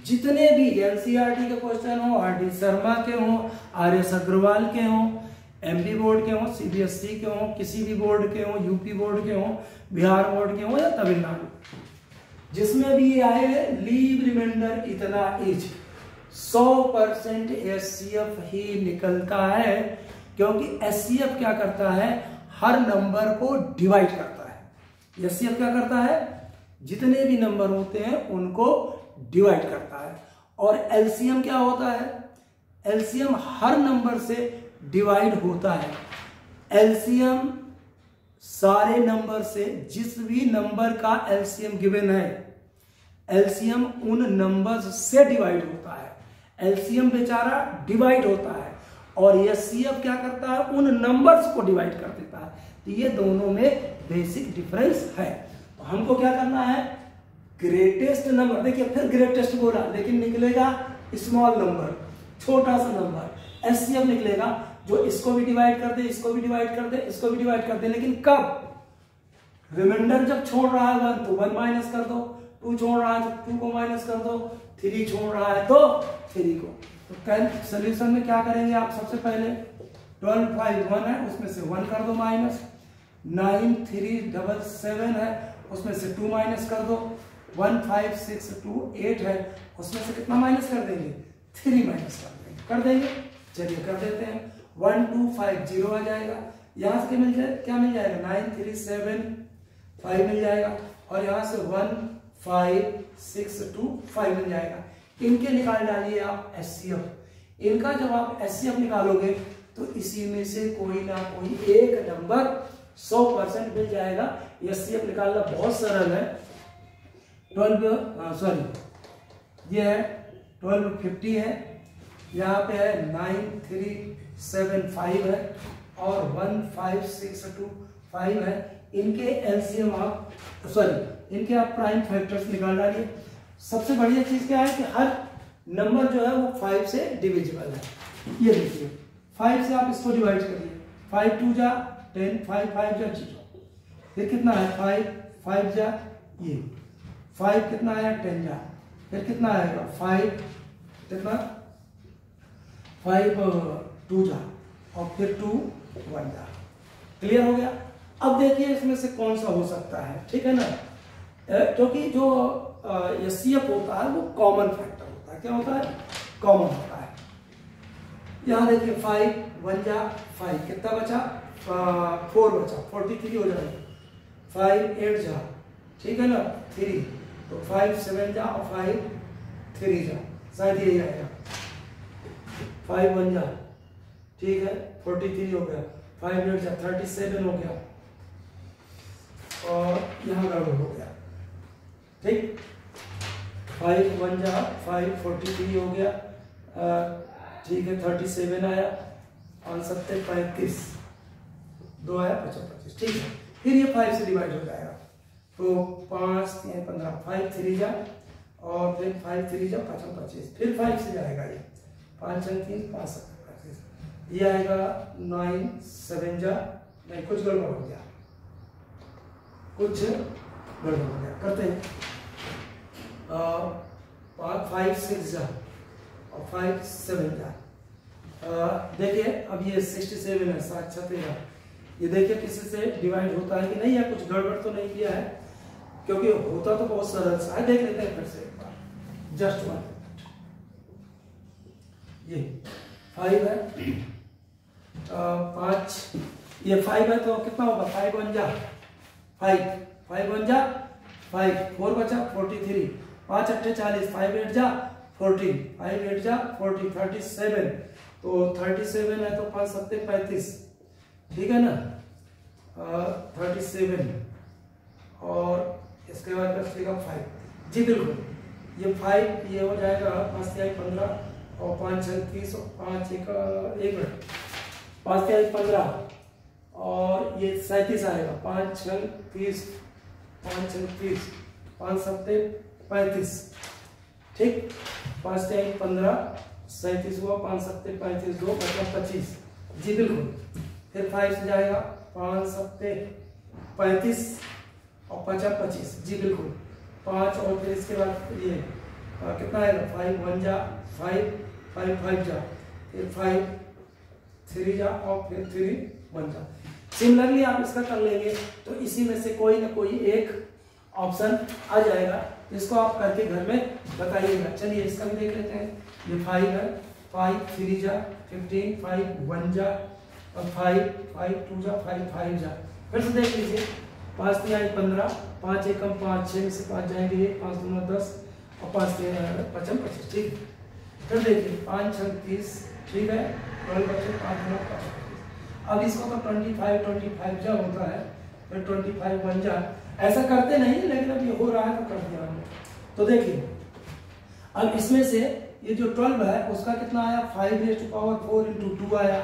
जितने भी एनसीईआरटी के क्वेश्चन हो, आर डी शर्मा के हो, आर एस अग्रवाल के हो, एमपी बोर्ड के हो, सीबीएसई के हो, किसी भी बोर्ड के हो, यूपी बोर्ड के हो, बिहार बोर्ड के हो या तमिलनाडु, जिसमें भी आए लीव रिमाइंडर इतना इज 100% एचसीएफ ही निकलता है। क्योंकि एचसीएफ क्या करता है, हर नंबर को डिवाइड करता है। एचसीएफ क्या करता है, जितने भी नंबर होते हैं उनको डिवाइड करता है। और एलसीएम क्या होता है, एलसीएम हर नंबर से डिवाइड होता है। एलसीएम सारे नंबर से, जिस भी नंबर का एलसीएम गिवन है, एलसीएम उन नंबर्स से डिवाइड होता है। एलसीएम बेचारा डिवाइड होता है और एचसीएफ क्या करता है, उन नंबर्स को डिवाइड कर देता है। तो ये दोनों में बेसिक डिफरेंस है। तो हमको क्या करना है, ग्रेटेस्ट नंबर, देखिए फिर ग्रेटेस्ट बोला लेकिन निकलेगा स्मॉल नंबर, छोटा सा नंबर। एचसीएफ निकलेगा जो इसको भी डिवाइड कर दे, इसको भी डिवाइड कर दे, इसको भी डिवाइड कर दे। लेकिन कब, रिमाइंडर जब छोड़ रहा है 1 तो 1 माइनस कर दो, 2 छोड़ रहा है तो 2 को माइनस कर दो, 3 छोड़ रहा है तो 3 को। तो 10th सोल्यूशन में क्या करेंगे आप, सबसे पहले 12 5 1 है, उसमें से 1 कर दो माइनस, 9 3 7 7 है, उसमें से 2 माइनस कर दो, 1 5 6 2 8 है, उसमें से कितना माइनस कर देंगे, 3 माइनस कर देंगे। चलिए कर देते हैं, 1 2 5 0 आ जाएगा। यहां से क्या मिल जाएगा 9 3 7 5 मिल जाएगा और यहां से 1 5 6 2 5 मिल जाएगा। इनके निकाल डालिए आप एचसीएफ। इनका जब आप एचसीएफ निकालोगे तो इसी में से कोई ना कोई एक नंबर 100% मिल जाएगा। एचसीएफ निकालना बहुत सरल है। 12 ये है 1250 है, यहाँ पे है 9375 है और 15625 है। इनके एलसीएम आप इनके आप प्राइम फैक्टर्स निकाल डालिए। सबसे बढ़िया चीज क्या है कि हर नंबर जो है वो 5 से डिविजिबल है। ये देखिए 5 से आप इसको डिवाइड करिए, 5 2 जा 10, 5 5 जा 0, फिर कितना है 5 5 जा ये 5 कितना आया 10 जा, फिर कितना आएगा 5 कितना 5 2 जा और फिर 2 1 जा। क्लियर हो गया। अब देखिए इसमें से कौन सा हो सकता है, ठीक है ना, क्योंकि जो एचसीएफ होता है वो कॉमन फैक्टर होता है। क्या होता है, कॉमन होता है। यहाँ देखिए 5 1 जा 5, कितना बचा 4 बचा, 43 हो जाएगा। 5 8 जा, ठीक है ना 3, तो 5 7 जा और 5 3 जा, शायद यही आएगा। 5 1 जा, ठीक है 43 हो गया। 5 8 जा 37 हो गया, और यहाँ गड़बड़ हो गया, ठीक। 5 1 जा 5 43 हो गया, ठीक है 37 आया, 5 7 35, 2 आया 25, ठीक है। फिर ये 5 से डिवाइड हो जाएगा, तो 5 3 15, 5 3 जा और फिर 5 3 जा 25, फिर 5 से जाएगा ये 5 3 5 7 25, ये आएगा 9 7 जा, नहीं कुछ गड़बड़ हो गया, कुछ गड़बड़ हो गया, करते हैं 5 6 जा और 5 7 जा। देखिए अब ये 67 है, 7 6 13, ये देखिए किसी से डिवाइड होता है कि नहीं, या कुछ गड़बड़ तो नहीं किया है, क्योंकि होता तो बहुत सरल सा है। देख लेते हैं फिर से एक बार, जस्ट 1 मिनट। ये 5 है, 5, ये 5 है तो कितना होगा 5 1 जा 5, 5 1 जा 5, 4 बचा 43, 5 8 40, 5 8 जा 14, 5 8 जा 40, 37, तो 37 है तो 5 7 35, ठीक है ना 37, और इसके बाद बचेगा 5, जी बिल्कुल, ये 5 ये हो जाएगा 5 3 15 और 5 6 30 और 5 1 मिनट 5 3 15 और ये 37 आएगा, 5 6 30, 5 6 30, 5 7 35, ठीक। 5 3 15 37 हुआ, 5 7 35, 2 मतलब 25, जी बिल्कुल। फिर 5 से जाएगा 5 7 35 और 5 25, जी बिल्कुल 5, और फिर इसके बाद ये कितना आएगा 5 1 जा 5 5 5 जा, फिर 5 3 जा और फिर 3 1 जा। सिमिलरली आप इसका कर लेंगे तो इसी में से कोई ना कोई एक ऑप्शन आ जाएगा, इसको आप करके घर में बताइएगा। चलिए इसका भी देख लेते हैं। ये 5 है, 5 3 जा 15, 5 1 जा और 5 5 2 जा 5 5 जा। फिर से देख लीजिए 5 3 15, 5 1 5, 6 में से 5 जाएंगे 5 2 10 और 5 3 5 25, ठीक। फिर देखिए 5 6 30, ठीक है 12 बचे 5 9 25। अब इसको तो 25 25 जा होता है, फिर 25 1 जा, ऐसा करते नहीं लेकिन अब ये हो रहा है तो कर दिया हमने। तो देखिए अब इसमें से ये जो 12 है उसका कितना आया 5⁴ × 2 आया,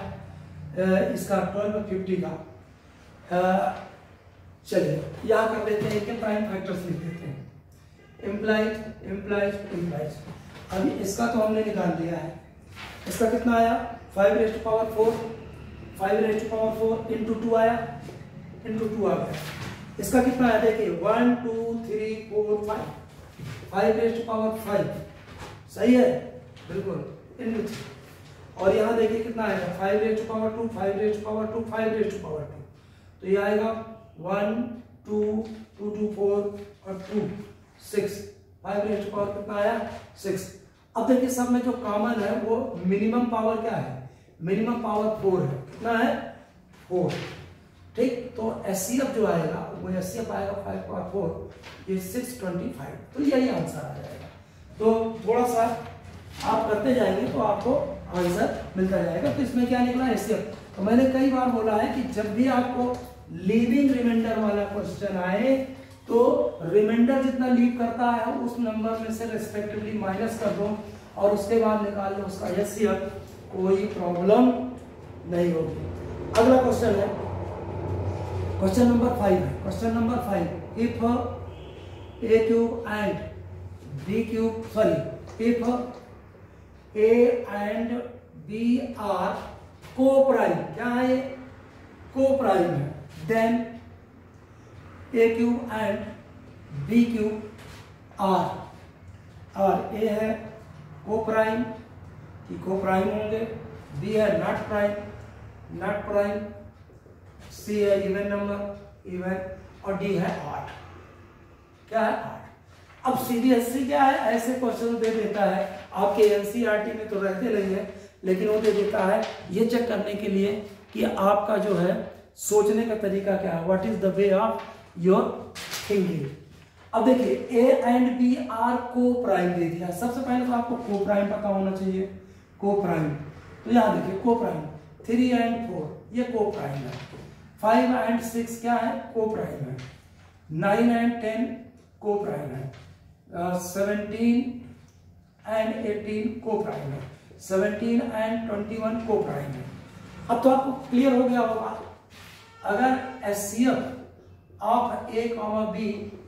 इसका 12 50 का। चलिए यहाँ कर देते हैं कि प्राइम फैक्टर्स लिख देते हैं, इम्प्लाइड इम्प्लाइड इम्प्लाइड। अभी इसका तो हमने निकाल लिया है, इसका कितना आया 5⁴ 5⁴ × 2 आया, × 2 आ गया। इसका कितना है देखिए 1 2 3 4 5, 5⁵ सही है बिल्कुल इन। और यहाँ देखिए कितना आएगा 5⁵2 5⁵2 5⁵2, तो ये आएगा 1 2 2 2 4 और 2 6, 5⁵ कितना आया 6। अब देखिए सब में जो कॉमन है वो मिनिमम पावर क्या है, मिनिमम पावर 4 है, कितना है 4, ठीक। तो HCF जो आएगा वो HCF आएगा 5/4, ये 625, तो यही आंसर आ जाएगा। तो थोड़ा सा आप करते जाएंगे तो आपको आंसर मिलता जाएगा। तो इसमें क्या निकला HCF। तो मैंने कई बार बोला है कि जब भी आपको लीविंग रिमाइंडर वाला क्वेश्चन आए तो रिमाइंडर जितना लीव करता है उस नंबर में से रेस्पेक्टिवली माइनस कर दो और उसके बाद निकाल लो उसका HCF, कोई प्रॉब्लम नहीं होगी। अगला क्वेश्चन है क्वेश्चन नंबर 5 है। Question number 5, if A³ and B³ if A and B are coprime, क्या है को-प्राइम है, then A³ and B³ are A है को-प्राइम कि को-प्राइम होंगे, B है नॉट प्राइम, C है इवन नंबर इवन, और D है ऑड, क्या है ऑड। अब CBSE क्या है, ऐसे क्वेश्चन दे देता है, आपके NCERT में तो रहते नहीं है, लेकिन वो दे देता है ये चेक करने के लिए कि आपका जो है सोचने का तरीका क्या है, what is the way of your thinking. अब देखिए ए एंड बी आर को प्राइम दे दिया। सबसे पहले तो आपको को प्राइम पता होना चाहिए, को प्राइम। तो यहाँ देखिए को प्राइम 3 एंड 4 ये को प्राइम है, 5 एंड 6 क्या है, को प्राइम है, 9 एंड 10 को प्राइम है, 17 एंड 18 को प्राइम है, 17 एंड 21 को प्राइम है। अब तो आपको क्लियर हो गया होगा, अगर HCF of A, B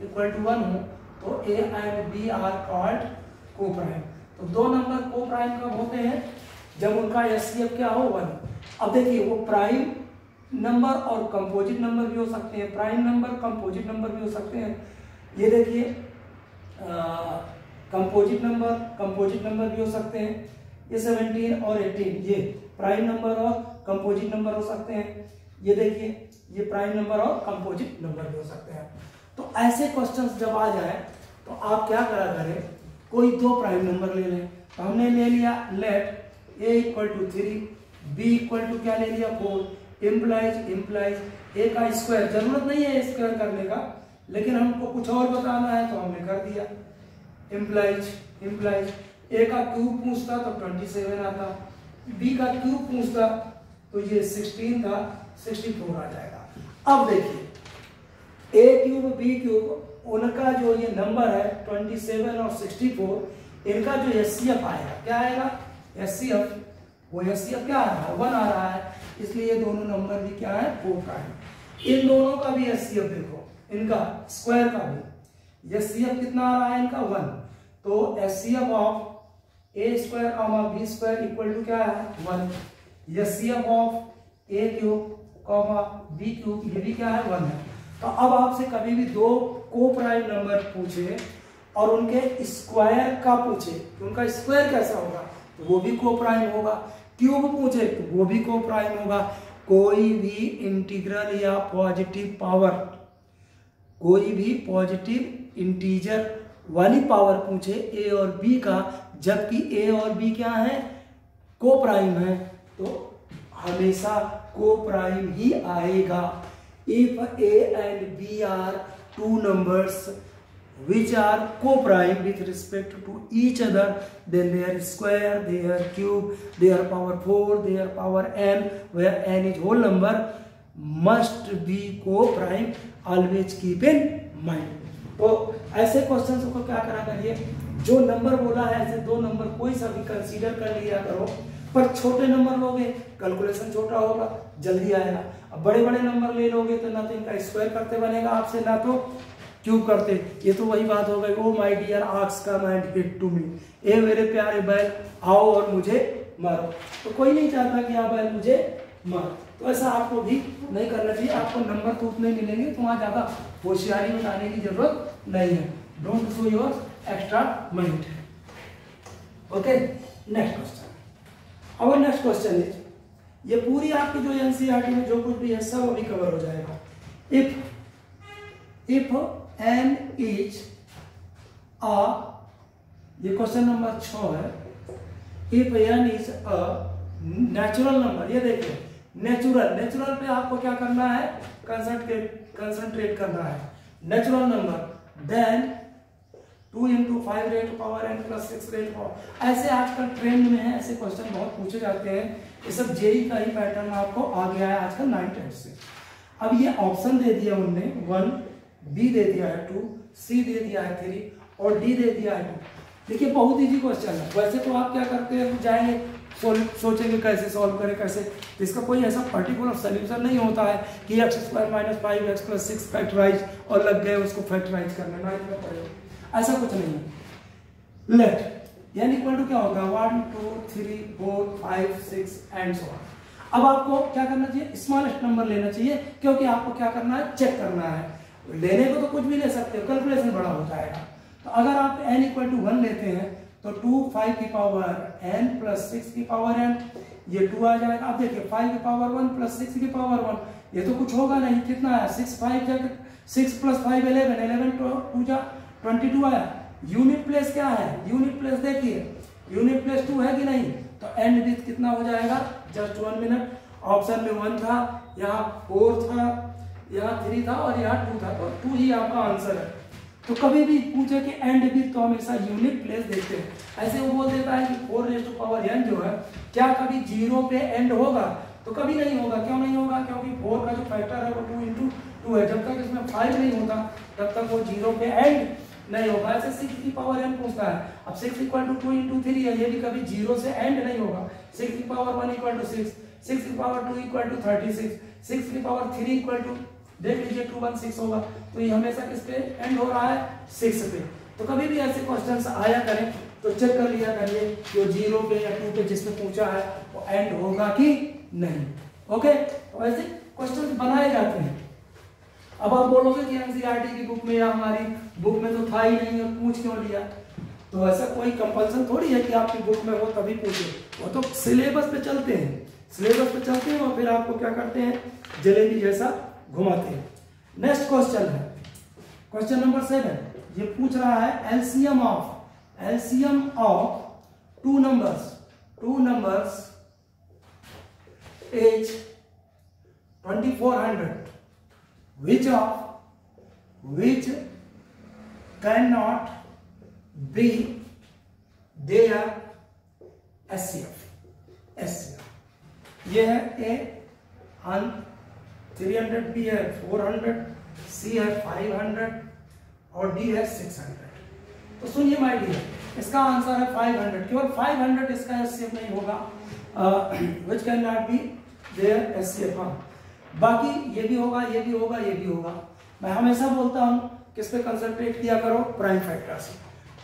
equal to 1 हो तो A and B are called coprime. तो दो नंबर को प्राइम कब होते हैं, जब उनका HCF क्या हो 1। अब देखिए वो प्राइम नंबर और कंपोजिट नंबर भी हो सकते हैं, प्राइम नंबर कंपोजिट नंबर भी हो सकते हैं। ये देखिए कंपोजिट नंबर भी हो सकते हैं। ये 17 और 18 ये प्राइम नंबर और कंपोजिट नंबर हो सकते हैं। ये देखिए ये प्राइम नंबर और कंपोजिट नंबर भी हो सकते हैं। तो ऐसे क्वेश्चंस जब आ जाए तो आप क्या करा करें, कोई दो प्राइम नंबर ले लें। तो हमने ले लिया let a equal to 3, b equal to क्या ले लिया 4, इम्प्लाइज a का स्क्वायर, जरूरत नहीं है स्क्वायर करने का, लेकिन हमको कुछ और बताना है तो हमने कर दिया। इम्प्लाइज a का क्यूब पूछता तो 27 आता, b का क्यूब पूछता तो ये 16 था, 64 आ जाएगा। अब देखिए a क्यूब b क्यूब उनका जो ये नंबर है 27 और 64, इनका जो HCF आएगा क्या आएगा, HCF वो HCF क्या आ रहा है 1 आ रहा है, इसलिए ये दोनों नंबर भी क्या है को प्राइम। इन दोनों का भी HCF देखो, इनका स्क्वायर का भी HCF कितना आ रहा है इनका 1, तो HCF of a square comma b square equal to क्या है 1, HCF of a cube comma b cube ये भी क्या है 1 है। तो अब आपसे कभी भी दो को प्राइम नंबर पूछे और उनके स्क्वायर का पूछे कि उनका स्क्वायर कैसा होगा, तो वो भी को प्राइम होगा। क्यूब पूछे तो वो भी को प्राइम होगा। कोई भी इंटीग्रल या पॉजिटिव पावर, कोई भी पॉजिटिव इंटीजर वाली पावर पूछे ए और बी का, जबकि ए और बी क्या है को प्राइम है, तो हमेशा को प्राइम ही आएगा। If a and b are two numbers which are co-prime with respect to each other, then their square, their cube, their power 4, their power n, where n is whole number, must be co-prime. Always keep in mind. तो ऐसे question को क्या करा करिए, जो number बोला है ऐसे दो नंबर कोई सा भी कंसीडर कर लिया करो, पर छोटे नंबर लोगे कैलकुलेशन छोटा होगा, जल्दी आएगा। अब बड़े बड़े नंबर ले लोगे तो ना तो इनका स्क्वायर करते बनेगा आपसे, ना तो क्यूब करते। ये तो वही बात हो गई, O my dear ox come and hit to me, ए मेरे प्यारे बैल आओ और मुझे मारो। तो कोई नहीं चाहता कि आप बैल मुझे मारो, तो ऐसा आपको भी नहीं करना चाहिए। आपको नंबर तो उतने मिलेंगे, तो वहाँ ज्यादा होशियारी बताने की जरूरत नहीं है। Don't show your extra mind. Okay, next question. Our next question is, ये पूरी आपकी जो NCERT में जो कुछ भी है सब अभी कवर हो जाएगा। If n is a, ये क्वेश्चन नंबर 6 है। If n is a natural number, ये देखिए नेचुरल पे आपको क्या करना है, कंसंट्रेट करना है। Natural number then 2 into 5 raised to power n plus 6 raised to power, ऐसे आजकल ट्रेंड में है, ऐसे क्वेश्चन बहुत पूछे जाते हैं। ये सब जेई का ही पैटर्न आपको आ गया है आजकल 9 टेंथ से। अब ये ऑप्शन दे दिया उनने 1, बी दे दिया है 2, सी दे दिया है 3 और डी दे दिया है 2। देखिए बहुत इजी क्वेश्चन है। वैसे तो आप क्या करते हैं, जाएंगे सोचेंगे कैसे सॉल्व करें कैसे, तो इसका कोई ऐसा पर्टिकुलर सोल्यूशन नहीं होता है कि x² - 5x + 6 फैक्टराइज और लग गए उसको फैक्टराइज करने में, ऐसा कुछ नहीं है। लेट n इक्वल टू क्या होगा 1 2 3 4 5 6 एंड सो ऑन। अब आपको क्या करना चाहिए, स्मॉलेस्ट नंबर लेना चाहिए, क्योंकि आपको क्या करना है, चेक करना है। लेने को तो कुछ भी ले सकते हो, कैलकुलेशन बड़ा हो जाएगा। तो अगर आप n इक्वल टू 1 लेते हैं तो 2 5 की पावर n + 6 की पावर n, ये 2 आ जाएगा। अब देखिए 5 की पावर 1 + 6 की पावर 1, ये तो कुछ होगा नहीं। कितना है 6 5 6 + 5 11 11 2 जा 22 आया। यूनिट प्लेस क्या है, यूनिट प्लेस देखिए यूनिट प्लेस 2 है कि नहीं, तो एंड विथ कितना हो जाएगा, जस्ट 1 मिनट। ऑप्शन में 1 था, यहाँ 4 था, यहाँ 3 था और यहाँ 2 था, तो 2 ही आपका आंसर है। तो कभी भी पूछे कि एंड विथ तो हमेशा यूनिट प्लेस देखते हैं। ऐसे वो बोल देता है कि 4n जो है क्या कभी 0 पे एंड होगा, तो कभी नहीं होगा। क्यों नहीं होगा, क्योंकि 4 का जो फैक्टर है वो 2 × 2 है। जब तक इसमें 5 नहीं होता तब तक वो 0 पे एंड नहीं होगा। ऐसे 6n पूछता है, अब 6 = 2 × 3 है, ये भी कभी 0 से एंड नहीं होगा। 6 × 1 = 6, 6 × 2 = 36, 6 × 3 = देख लीजिए 2 1 6 होगा। तो ये हमेशा किस पे एंड हो रहा है, 6 पे। तो कभी भी ऐसे क्वेश्चंस आया करें तो चेक कर लिया करिए जो 0 पे या 2 पे जिसमें पूछा है वो एंड होगा कि नहीं। ओके, तो ऐसे क्वेश्चंस बनाए जाते हैं। अब आप बोलोगे कि एनसीईआरटी की बुक में या हमारी बुक में तो था ही नहीं और पूछ क्यों लिया, तो ऐसा कोई कंपल्सन थोड़ी है कि आपकी बुक में हो तभी पूछे। वो तो सिलेबस पे चलते हैं, सिलेबस पे चलते हैं और फिर आपको क्या करते हैं, जलेबी जैसा घुमाते हैं। नेक्स्ट क्वेश्चन है क्वेश्चन नंबर 7। ये पूछ रहा है LCM of two numbers as 2400 which cannot be their SCF। ये है ए 300, बी है 400, सी है 500 और डी है 600। तो सुनिए माय डियर, इसका आंसर है 500। केवल 500 इसका एससीएफ नहीं होगा, which cannot be their HCF. बाकी ये भी होगा, ये भी होगा, ये भी होगा। मैं हमेशा बोलता हूं किस पे कंसंट्रेट किया करो, प्राइम फैक्टर्स।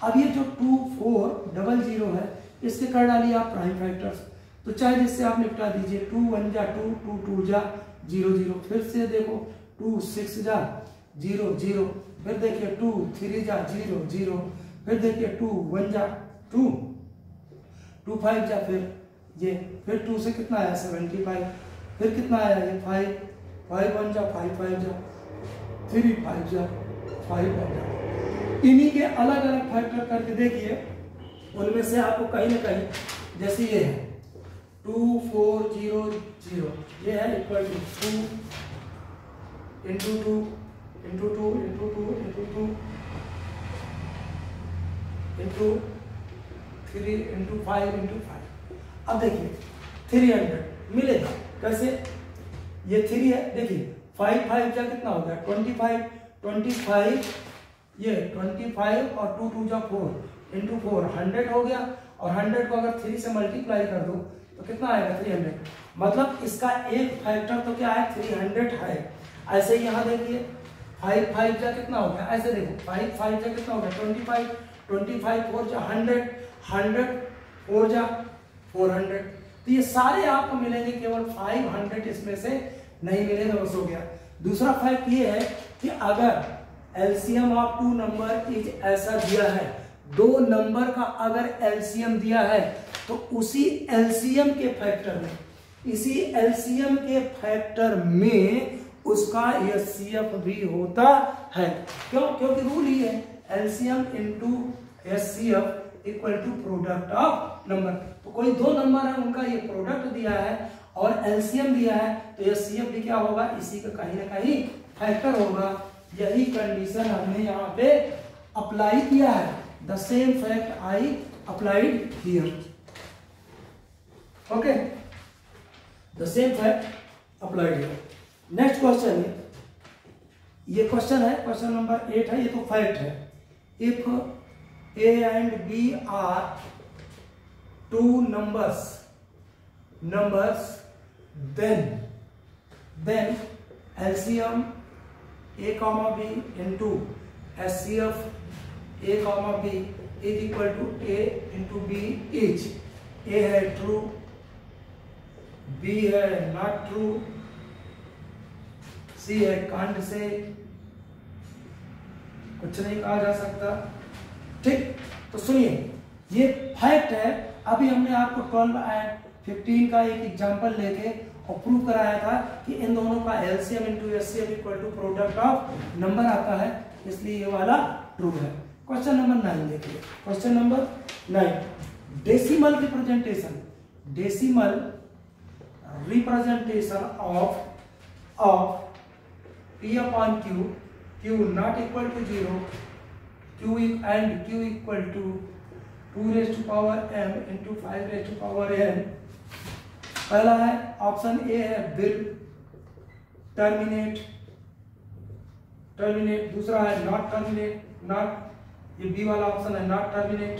अब ये जो 2400 है इसके कर डालिए आप प्राइम फैक्टर्स, तो चाहे जिससे आप निपटा दीजिए। 2 1 जा 2, 2 2 जा 0 0, फिर से देखो 2 6 जा 0 0, फिर देखिए 2 3 जा 0 0, फिर देखिए 2 1 जा 2, 2 5 जा फिर 2 से कितना आया 75, फिर कितना आया ये 5 5 1 जा 5 5 जा 3 5 जा 5 1 जा। इन्हीं के अलग अलग फैक्टर करके देखिए, उनमें से आपको कहीं ना कहीं जैसे ये है 2 4 0 0, ये है इक्वल टू 2 × 2 × 2 × 2 × 2 × 3 × 5 × 5। अब देखिए 300 मिलेगा कैसे, ये 3 है, देखिए 5 5 जा कितना हो गया 25, ये 25 और 2 2 जा 4 × 4 100 हो गया। और 100 को अगर 3 से मल्टीप्लाई कर दो तो कितना आएगा 300। मतलब इसका एक फैक्टर तो क्या है 300 है। ऐसे ही यहाँ देखिए 5 5 जा कितना हो गया, ऐसे देखो 5 5 जा कितना हो गया 25 25 4 जा 100 100 4 जा 400। तो ये सारे आपको मिलेंगे, केवल 500 इसमें से नहीं मिलेगा, बस हो गया। दूसरा फैक्ट ये है कि अगर LCM of two number is ऐसा दिया है, 2 नंबर का अगर एलसीएम दिया है तो उसी एलसीएम के फैक्टर में, इसी एलसीएम के फैक्टर में उसका एचसीएफ भी होता है। क्यों? क्योंकि रूल ही है LCM into HCF equal to product of number. तो कोई 2 नंबर है उनका ये प्रोडक्ट दिया है और एलसीएम दिया है, तो एचसीएफ भी क्या होगा, इसी का कहीं ना कहीं फैक्टर होगा। यही कंडीशन हमने यहाँ पे अप्लाई किया है। The same fact I applied here. Okay, the same fact applied here. Next question है, ये क्वेश्चन है क्वेश्चन नंबर 8 है, ये तो फैक्ट है। If A and B are 2 numbers then LCM A comma B into SCF A comma B is equal to A into B each। A है true, B है not true, C है can't say, कुछ नहीं कहा जा सकता। ठीक, तो सुनिए ये फैक्ट है। अभी हमने आपको 12 एंड 15 का एक एग्जांपल लेके और प्रूव कराया था कि इन दोनों का LCM into HCF equal to product of number आता है, इसलिए ये वाला ट्रू है। क्वेश्चन नंबर 9 देखिए। Question number 9, decimal representation decimal representation of P upon Q, Q not equal to 0, Q equal to 2 raised to power m into 5 raised to power n। पहला है option A है will terminate, दूसरा है not terminate, not, ये B वाला option है not terminate,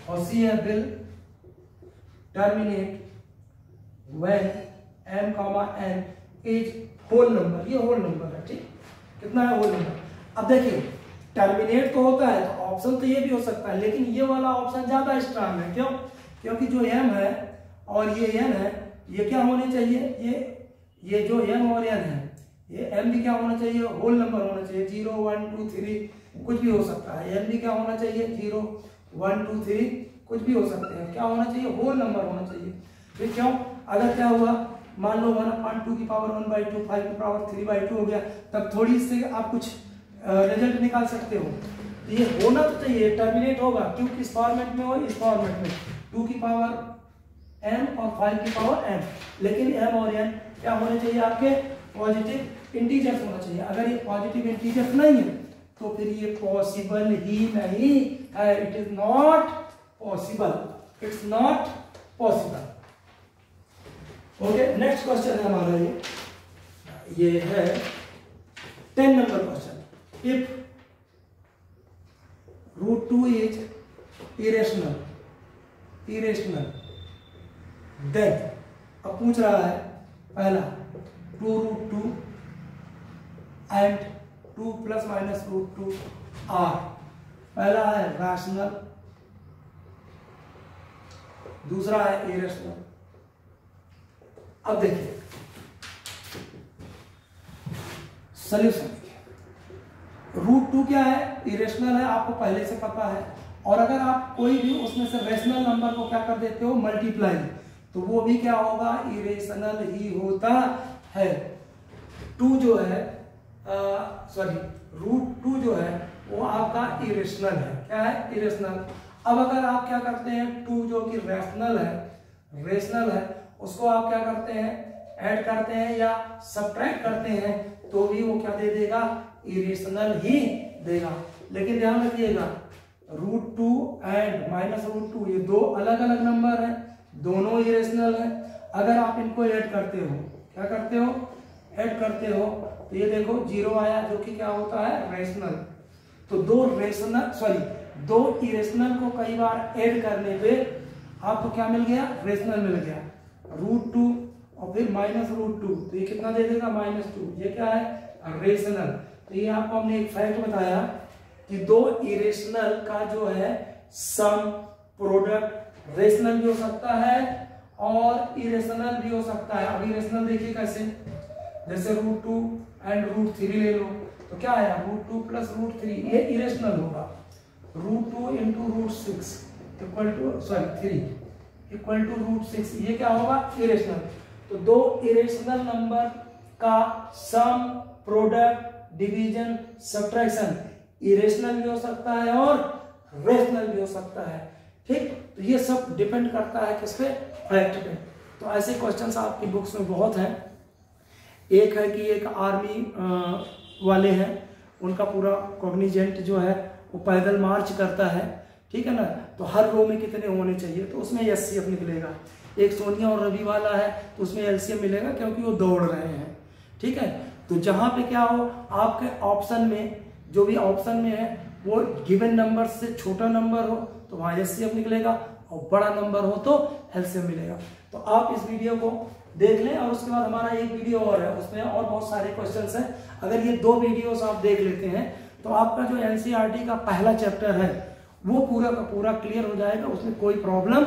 और C है will terminate when m, n is whole number. ये होल नंबर है, ठीक, कितना है होल नंबर। अब देखिए टर्मिनेट तो होता है तो ऑप्शन तो ये भी हो सकता है, लेकिन ये वाला ऑप्शन ज्यादा स्ट्रांग है। क्यों? क्योंकि जो m है और ये n है, ये क्या होने चाहिए, ये जो m और n है, ये m भी क्या होना चाहिए, होल नंबर होना चाहिए। 0 1 2 3 कुछ भी हो सकता है। m भी क्या होना चाहिए, 0 1 2 3 कुछ भी हो सकते हैं। क्या होना चाहिए, होल नंबर होना चाहिए। फिर क्यों, अगर क्या हुआ, मान लो 1/2 की पावर 1/2, 5 की पावर 3/2 हो गया, तब थोड़ी इससे आप कुछ रिजल्ट निकाल सकते हो। तो ये होना तो चाहिए, टर्मिनेट होगा, क्यों, किस फॉर्मेट में हो, इस फॉर्मेट में, 2 की पावर m और 5 की पावर m। लेकिन m और n क्या होने चाहिए, आपके पॉजिटिव इंटीजर्स होना चाहिए। अगर ये पॉजिटिव इंटीजर्स नहीं है तो फिर ये पॉसिबल ही नहीं है। It is not possible, it's not possible. Okay, next question है हमारा ये है 10 number question. If √2 is irrational then, अब पूछ रहा है पहला 2√2 एंड 2 ± √2 आर। पहला है रैशनल, दूसरा है इरेशनल। अब देखिए सॉल्यूशन, √2 क्या है, इरेशनल है, आपको पहले से पता है। और अगर आप कोई भी उसमें से रेशनल नंबर को क्या कर देते हो, मल्टीप्लाई, तो वो भी क्या होगा, इरेशनल ही होता है। 2 जो है √2 जो है वो आपका इरेशनल है। क्या है, इरेशनल। अब अगर आप क्या करते हैं, 2 जो कि रेशनल है, उसको आप क्या करते हैं, ऐड करते हैं या सब्ट्रैक्ट करते हैं, तो भी वो क्या दे देगा, इरेशनल ही देगा। लेकिन ध्यान रखिएगा √2 एंड -√2 ये दो अलग अलग नंबर हैं, दोनों इरेशनल हैं। अगर आप इनको ऐड करते हो, क्या करते हो, ऐड करते हो, तो ये देखो 0 आया जो कि क्या होता है, रेशनल। तो दो इरेशनल को कई बार ऐड करने पे आपको क्या मिल गया, रेशनल मिल गया। √2 और फिर -√2, तो ये कितना दे देगा, -2। ये क्या है, रेशनल। तो ये आपको हमने एक फैक्ट बताया कि दो इरेशनल का जो है सम प्रोडक्ट रेशनल भी हो सकता है और इरेशनल भी हो सकता है। अब इरेशनल देखिए कैसे, जैसे √2 एंड √3 ले लो, तो क्या आया, √2 + √3, ये इरेशनल होगा। √2 × √6 3 इक्वल टू √6, ये क्या होगा, इरेशनल। तो दो इरेशनल नंबर का सम, प्रोडक्ट, डिवीजन, सब्ट्रैक्शन इरेशनल भी हो सकता है और रेशनल भी हो सकता है। ठीक, तो ये सब डिपेंड करता है किस पे, फैक्ट पे। तो ऐसे क्वेश्चंस आपकी बुक्स में बहुत हैं। एक है कि एक आर्मी वाले हैं, उनका पूरा कॉग्निजेंट जो है वो पैदल मार्च करता है, ठीक है ना, तो हर रो में कितने होने चाहिए, तो उसमें एचसीएफ निकलेगा। एक सोनिया और रवि वाला है तो उसमें एलसीएम मिलेगा क्योंकि वो दौड़ रहे हैं, ठीक है। तो जहां पे क्या हो, आपके ऑप्शन में जो भी ऑप्शन में है वो गिवन नंबर से छोटा नंबर हो तो वहां एचसीएफ निकलेगा, और बड़ा नंबर हो तो एलसीएम मिलेगा। तो आप इस वीडियो को देख लें, और उसके बाद हमारा एक वीडियो और है, उसमें और बहुत सारे क्वेश्चंस हैं। अगर ये 2 वीडियोस आप देख लेते हैं तो आपका जो एनसीईआरटी का पहला चैप्टर है वो पूरा का पूरा क्लियर हो जाएगा, उसमें कोई प्रॉब्लम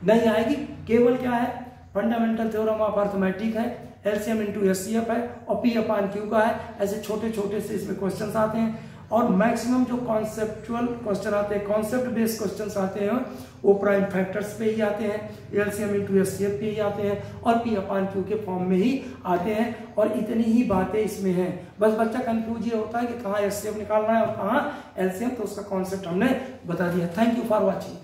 नहीं आएगी। केवल क्या है, फंडामेंटल थ्योरम ऑफ अर्थमेटिक है, एलसीएम × एचसीएफ है और P/Q का है। ऐसे छोटे छोटे से इसमें क्वेश्चंस आते हैं, और मैक्सिमम जो कॉन्सेप्चुअल क्वेश्चन आते हैं, कॉन्सेप्ट बेस्ड क्वेश्चंस आते हैं, वो प्राइम फैक्टर्स पे ही आते हैं, एलसीएम × एचसीएफ पे ही आते हैं, और P/Q के फॉर्म में ही आते हैं। और इतनी ही बातें इसमें हैं, बस बच्चा कंफ्यूज ये होता है कि कहाँ एचसीएफ निकालना है और कहाँ एलसीएम, तो उसका कॉन्सेप्ट हमने बता दिया। Thank you for watching.